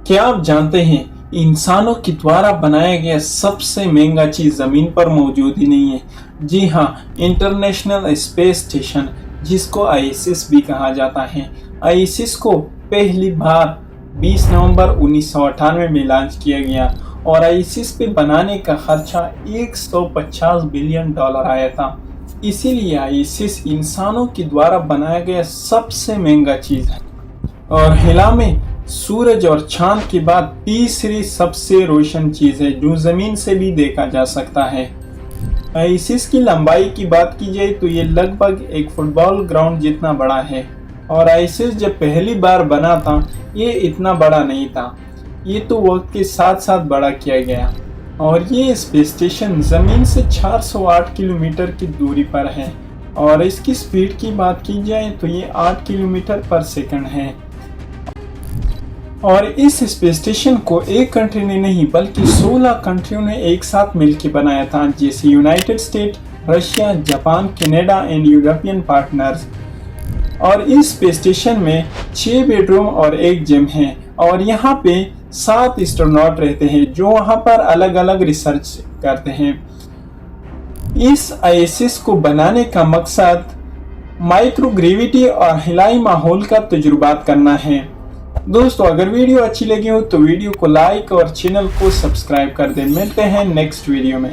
क्या आप जानते हैं इंसानों के द्वारा बनाया गया सबसे महंगा चीज जमीन पर मौजूद ही नहीं है। जी हाँ, इंटरनेशनल स्पेस स्टेशन, जिसको आईएसएस भी कहा जाता है। आईएसएस को पहली बार 20 नवंबर 1998 में लॉन्च किया गया और आईएसएस पे बनाने का खर्चा 150 बिलियन डॉलर आया था। इसीलिए आईएसएस इंसानों के द्वारा बनाया गया सबसे महंगा चीज है और हिला में सूरज और चांद के बाद तीसरी सबसे रोशन चीज है जो जमीन से भी देखा जा सकता है। आईएसएस की लंबाई की बात की जाए तो ये लगभग एक फुटबॉल ग्राउंड जितना बड़ा है और आईएसएस जब पहली बार बना था ये इतना बड़ा नहीं था। ये तो वक्त के साथ साथ बड़ा किया गया और ये स्पेस स्टेशन जमीन से 408 किलोमीटर की दूरी पर है और इसकी स्पीड की बात की जाए तो ये 8 किलोमीटर पर सेकंड है। और इस स्पेस स्टेशन को एक कंट्री ने नहीं बल्कि 16 कंट्रियों ने एक साथ मिलकर बनाया था, जैसे United state, Russia, Japan, Canada and European partners. और इस स्पेस स्टेशन में 6 बेडरूम और 1 जिम है और यहाँ पे 7 एस्ट्रोनॉट रहते हैं जो वहाँ पर अलग अलग रिसर्च करते हैं। इस आईएसएस को बनाने का मकसद माइक्रोग्रेविटी और हिलाई माहौल का तजुर्बात करना है। दोस्तों, अगर वीडियो अच्छी लगी हो तो वीडियो को लाइक और चैनल को सब्सक्राइब कर दें। मिलते हैं नेक्स्ट वीडियो में।